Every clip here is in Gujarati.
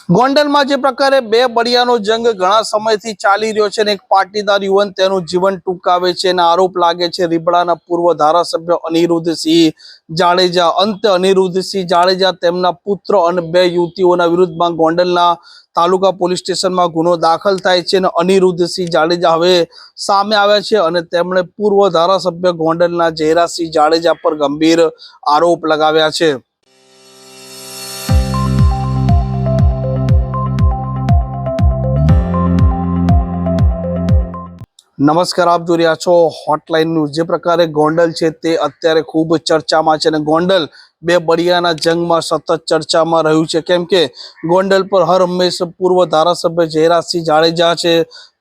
ગોંડલમાં જે પ્રકારે બે બળિયાનો જંગ ઘણા સમયથી ચાલી રહ્યો છે અને એક પાટીદાર યુવાન તેનું જીવન ટૂંકાવે છે અને આરોપ લાગે છે રીબડાના પૂર્વ ધારાસભ્ય અનિરુદ્ધસિંહ જાડેજા. અંતે અનિરુદ્ધસિંહ જાડેજા તેમના પુત્ર અને બે યુવતીઓના વિરુદ્ધમાં ગોંડલના તાલુકા પોલીસ સ્ટેશનમાં ગુનો દાખલ થાય છે અને અનિરુદ્ધસિંહ જાડેજા હવે સામે આવ્યા છે અને તેમણે પૂર્વ ધારાસભ્ય ગોંડલના જયરાજસિંહ જાડેજા પર ગંભીર આરોપ લગાવ્યા છે. નમસ્કાર, આપ જોઈ રહ્યા છો હોટલાઇન ન્યૂઝ. જે પ્રકારે ગોંડલ છે તે અત્યારે ખૂબ ચર્ચામાં છે અને ગોંડલ બે બળિયાના જંગમાં સતત ચર્ચામાં રહ્યું છે, કેમ કે ગોંડલ પર હર હંમેશ પૂર્વ ધારાસભ્ય જયરાજસિંહ જાડેજા છે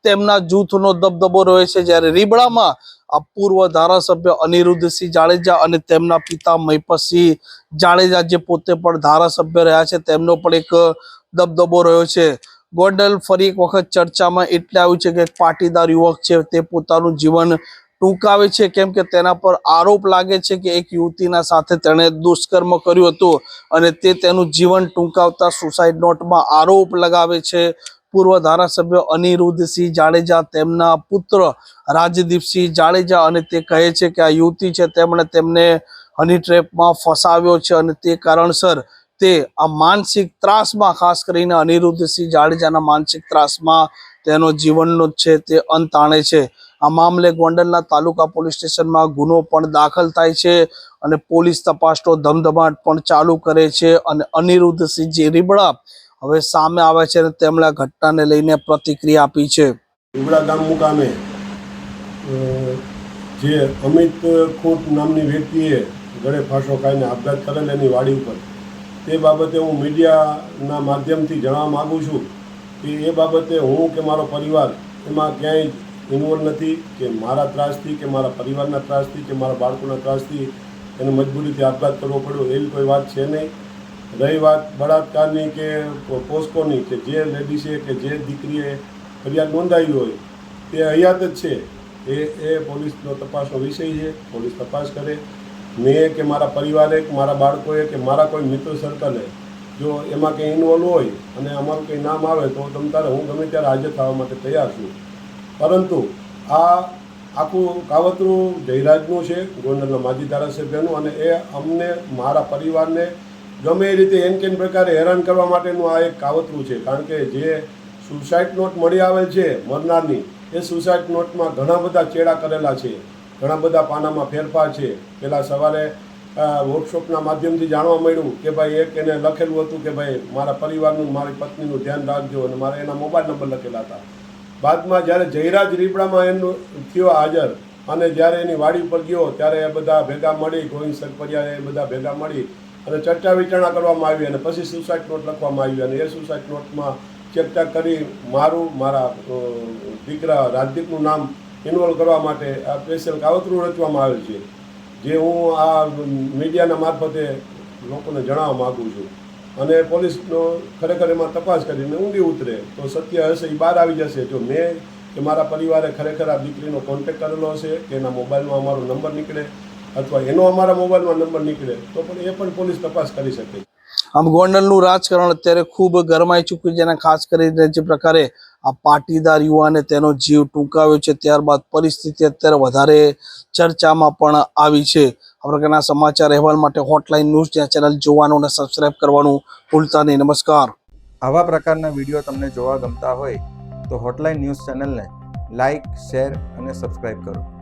તેમના જૂથનો દબદબો રહે છે, જ્યારે રીબડામાં આ પૂર્વ ધારાસભ્ય અનિરુદ્ધસિંહ જાડેજા અને તેમના પિતા મહિપતસિંહ જાડેજા જે પોતે પણ ધારાસભ્ય રહ્યા છે તેમનો પણ એક દબદબો રહ્યો છે. ગોંડલ ફરી એક વખત ચર્ચામાં એટલે આવ્યું છે કે એક પાટીદાર યુવક છે તે પોતાનું જીવન ટૂંકાવે છે, કેમ કે તેના પર આરોપ લાગે છે કે એક યુવતીના સાથે તેણે દુષ્કર્મ કર્યું હતું અને તે તેનું જીવન ટૂંકાવતા સુસાઇડ નોટમાં આરોપ લગાવે છે. પૂર્વ ધારાસભ્ય અનિરુદ્ધસિંહ જાડેજા તેમના પુત્ર રાજદીપસિંહ જાડેજા અને તે કહે છે કે આ યુવતી છે તેમણે તેમને હની ટ્રેપમાં ફસાવ્યો છે અને તે કારણસર તે આ માનસિક ત્રાસમાં, ખાસ કરીને અનિરુદ્ધસિંહ જાડેજાના માનસિક ત્રાસમાં તેનો જીવનનો છે તે અંત આણે છે. આ મામલે ગોંડલના તાલુકા પોલીસ સ્ટેશનમાં ગુનો પણ દાખલ થાય છે અને પોલીસ તપાસનો ધમધમાટ પણ ચાલુ કરે છે અને અનિરુદ્ધસિંહ જે રીબડા હવે સામે આવે છે અને તેમણે આ ઘટનાને લઈને પ્રતિક્રિયા આપી છે. રીબડા ગામ મુકામે જે અમિત ખૂટ નામની વ્યક્તિએ ગળે ફાંસો ખાઈને આપઘાત કરેલ એની વાડી ઉપર, તે બાબતે હું મીડિયાના માધ્યમથી જણાવવા માગું છું કે એ બાબતે હું કે મારો પરિવાર એમાં ક્યાંય ઇન્વોલ્વ નથી, કે મારા ત્રાસથી કે મારા પરિવારના ત્રાસથી કે મારા બાળકોના ત્રાસથી એને મજબૂરીથી આપઘાત કરવો પડ્યો એવી કોઈ વાત છે નહીં. રહી વાત બળાત્કારની કે પોસ્કોની, કે જે લેડીસે કે જે દીકરીએ ફરિયાદ નોંધાવી હોય તે હયાત જ છે, એ પોલીસનો તપાસનો વિષય છે. પોલીસ તપાસ કરે. મેં કે મારા પરિવારે કે મારા બાળકોએ કે મારા કોઈ મિત્ર સર્કલે જો એમાં કંઈ ઇન્વોલ્વ હોય અને અમારું કંઈ નામ આવે તો તમ તારે હું ગમે ત્યારે હાજર થવા માટે તૈયાર છું. પરંતુ આ આખું કાવતરું જયરાજનું છે, ગોંડલના માજી ધારાસભ્યનું, અને એ અમને મારા પરિવારને ગમે એ રીતે એન કેન પ્રકારે હેરાન કરવા માટેનું આ એક કાવતરું છે. કારણ કે જે સુસાઇડ નોટ મળી આવેલ છે મરનારની, એ સુસાઇડ નોટમાં ઘણા બધા ચેડા કરેલા છે, ઘણા બધા પાનામાં ફેરફાર છે. પહેલાં સવારે વર્કશોપના માધ્યમથી જાણવા મળ્યું કે ભાઈ એક એને લખેલું હતું કે ભાઈ મારા પરિવારનું, મારી પત્નીનું ધ્યાન રાખજો, અને મારે એના મોબાઈલ નંબર લખેલા હતા. બાદમાં જ્યારે જયરાજ રીબડામાં એનું થયો હાજર અને જ્યારે એની વાડી ઉપર ગયો ત્યારે એ બધા ભેગા મળી, ગોવિંદ સરપરિયા એ બધા ભેગા મળી અને ચર્ચા વિચારણા કરવામાં આવી અને પછી સુસાઇડ નોટ લખવામાં આવી અને એ સુસાઇડ નોટમાં ચર્ચા કરી મારું, મારા દીકરા રાજદીપનું નામ ઇન્વોલ્વ કરવા માટે આ સ્પેશિયલ કાવતરું રચવામાં આવેલ છે, જે હું આ મીડિયાના મારફતે લોકોને જણાવવા માગું છું. અને પોલીસનો ખરેખર એમાં તપાસ કરીને ઊંડી ઉતરે તો સત્ય હશે એ બહાર આવી જશે. જો મેં કે મારા પરિવારે ખરેખર આ દીકરીનો કોન્ટેક્ટ કરેલો હશે કે એના મોબાઈલમાં અમારો નંબર નીકળે અથવા એનો અમારા મોબાઈલમાં નંબર નીકળે તો પણ એ પણ પોલીસ તપાસ કરી શકે. આમ ગોંડલનું રાજકારણ અત્યારે ખૂબ ગરમાઈ ચૂક્યું છે અને ખાસ કરીને જે પ્રકારે આ પાટીદાર યુવાને તેનો જીવ ટૂંકાવ્યો છે ત્યારબાદ પરિસ્થિતિ અત્યારે વધારે ચર્ચામાં પણ આવી છે. આ પ્રકારના સમાચાર અહેવાલ માટે હોટલાઇન ન્યૂઝ ચેનલ જોવાનું અને સબસ્ક્રાઇબ કરવાનું ભૂલતા નહીં. નમસ્કાર. આવા પ્રકારના વિડીયો તમને જોવા ગમતા હોય તો હોટલાઇન ન્યૂઝ ચેનલને લાઇક, શેર અને સબસ્ક્રાઇબ કરો.